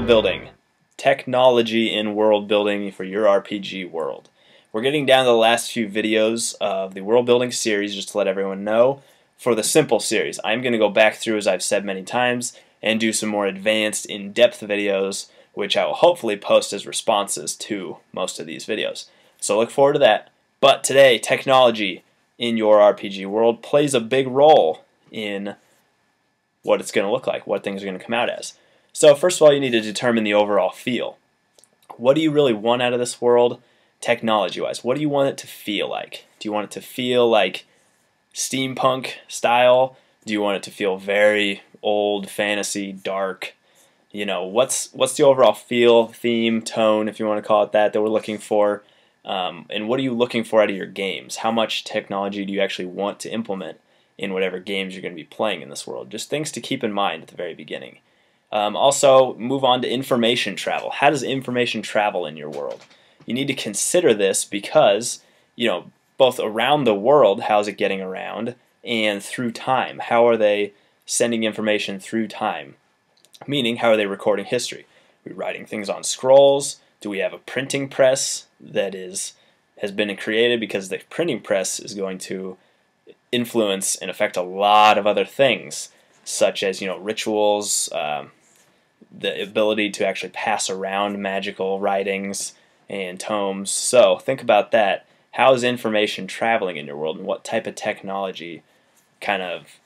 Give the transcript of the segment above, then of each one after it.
World building. Technology in world building for your RPG world. We're getting down to the last few videos of the world building series, just to let everyone know. For the simple series, I'm going to go back through, as I've said many times, and do some more advanced, in-depth videos, which I will hopefully post as responses to most of these videos. So look forward to that. But today, technology in your RPG world plays a big role in what it's going to look like, what things are going to come out as. So first of all, you need to determine the overall feel. What do you really want out of this world, technology-wise? What do you want it to feel like? Do you want it to feel like steampunk style? Do you want it to feel very old fantasy, dark? You know, what's the overall feel, theme, tone, if you want to call it that we're looking for? And what are you looking for out of your games? How much technology do you actually want to implement in whatever games you're going to be playing in this world? Just things to keep in mind at the very beginning. Also, move on to information travel. How does information travel in your world? You need to consider this because, you know, both around the world, how's it getting around, and through time. How are they sending information through time? Meaning, how are they recording history? Are we writing things on scrolls? Do we have a printing press that has been created? Because the printing press is going to influence and affect a lot of other things, such as, you know, rituals, the ability to actually pass around magical writings and tomes. So think about that. How is information traveling in your world, and what type of technology kind of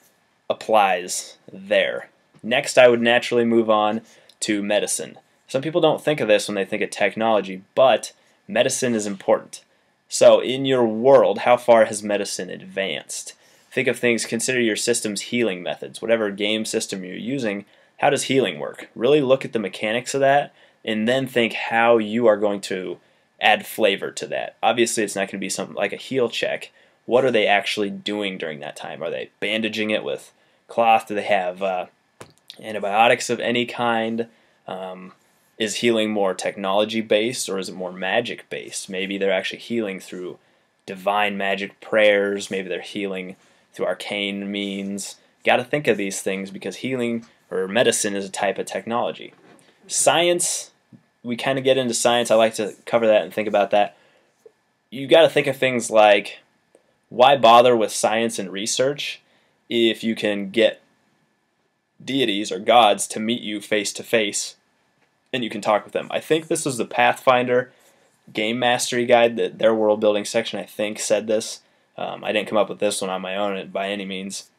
applies there? Next, I would naturally move on to medicine. Some people don't think of this when they think of technology, but medicine is important. So in your world, how far has medicine advanced? Think of things, consider your system's healing methods. Whatever game system you're using, how does healing work? Really look at the mechanics of that, and then think how you are going to add flavor to that. Obviously, it's not going to be something like a heal check. What are they actually doing during that time? Are they bandaging it with cloth? Do they have antibiotics of any kind? Is healing more technology-based, or is it more magic-based? Maybe they're actually healing through divine magic prayers. Maybe they're healing through arcane means. Got to think of these things because healing or medicine is a type of technology. Science, we kind of get into science. I like to cover that and think about that. You got to think of things like, why bother with science and research if you can get deities or gods to meet you face to face and you can talk with them? I think this was the Pathfinder Game Mastery Guide, that their world building section, I think, said this. I didn't come up with this one on my own by any means.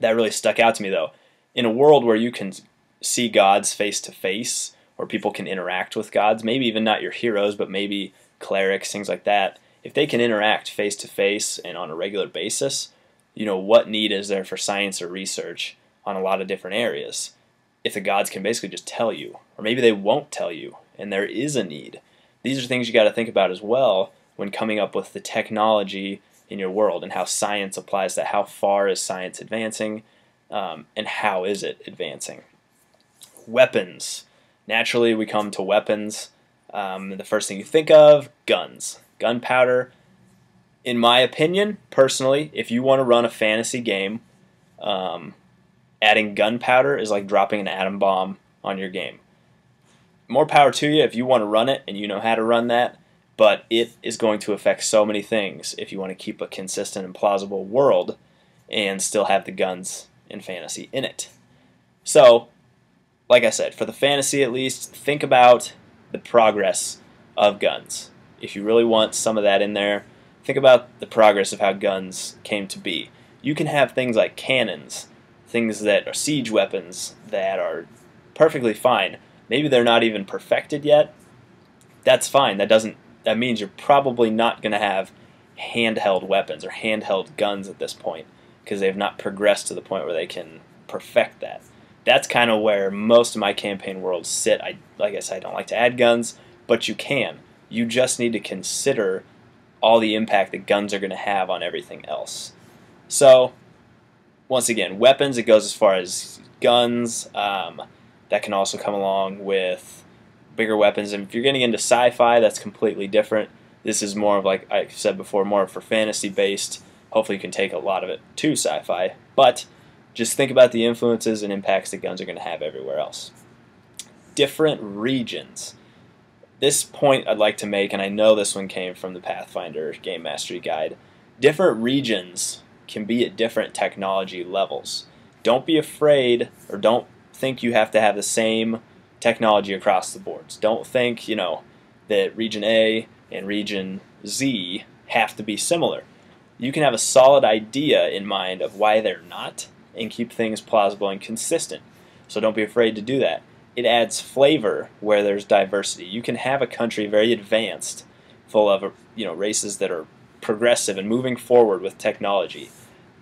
That really stuck out to me, though. In a world where you can see gods face to face, or people can interact with gods, maybe even not your heroes, but maybe clerics, things like that, if they can interact face to face and on a regular basis, you know, what need is there for science or research on a lot of different areas if the gods can basically just tell you, or maybe they won't tell you, and there is a need? These are things you got to think about as well when coming up with the technology in your world and how science applies to that. How far is science advancing, and how is it advancing? Weapons. Naturally, we come to weapons. The first thing you think of, guns. Gunpowder. In my opinion, personally, if you want to run a fantasy game, adding gunpowder is like dropping an atom bomb on your game. More power to you if you want to run it and you know how to run that, but it is going to affect so many things if you want to keep a consistent and plausible world and still have the guns in fantasy in it. So, like I said, for the fantasy at least, think about the progress of guns. If you really want some of that in there, think about the progress of how guns came to be. You can have things like cannons, things that are siege weapons that are perfectly fine. Maybe they're not even perfected yet. That's fine. That means you're probably not going to have handheld weapons or handheld guns at this point, because they've not progressed to the point where they can perfect that. That's kind of where most of my campaign worlds sit. Like I said, I don't like to add guns, but you can. You just need to consider all the impact that guns are going to have on everything else. So, once again, weapons, it goes as far as guns. That can also come along with bigger weapons. And if you're getting into sci-fi, that's completely different. This is more of, like I said before, more for fantasy-based. Hopefully you can take a lot of it to sci-fi. But just think about the influences and impacts that guns are going to have everywhere else. different regions. This point I'd like to make, and I know this one came from the Pathfinder Game Mastery Guide. Different regions can be at different technology levels. Don't be afraid, or don't think you have to have the same technology across the boards. Don't think, that region A and region Z have to be similar. You can have a solid idea in mind of why they're not and keep things plausible and consistent. So don't be afraid to do that. It adds flavor where there's diversity. You can have a country very advanced, full of races that are progressive and moving forward with technology,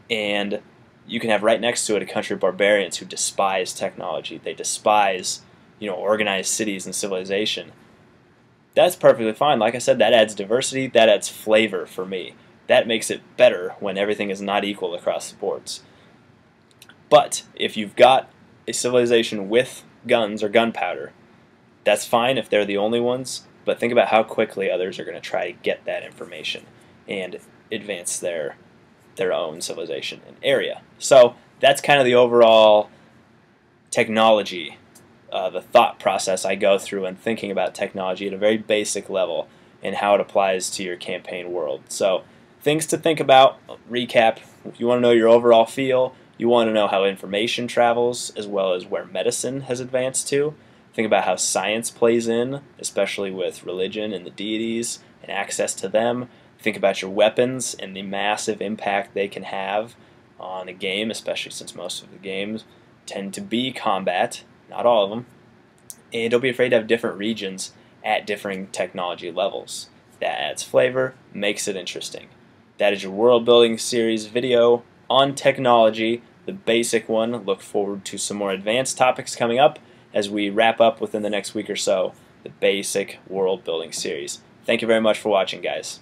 and you can have right next to it a country of barbarians who despise technology. They despise organized cities and civilization. That's perfectly fine. Like I said, that adds diversity, that adds flavor for me. That makes it better when everything is not equal across the boards. But if you've got a civilization with guns or gunpowder, that's fine if they're the only ones, but think about how quickly others are going to try to get that information and advance their own civilization and area. So that's kind of the overall technology, the thought process I go through when thinking about technology at a very basic level and how it applies to your campaign world. So things to think about, recap, if you want to know your overall feel, you want to know how information travels as well as where medicine has advanced to. Think about how science plays in, especially with religion and the deities and access to them. Think about your weapons and the massive impact they can have on a game, especially since most of the games tend to be combat, not all of them. And don't be afraid to have different regions at differing technology levels. That adds flavor, makes it interesting. That is your world building series video on technology, the basic one. Look forward to some more advanced topics coming up as we wrap up within the next week or so the basic world building series. Thank you very much for watching, guys.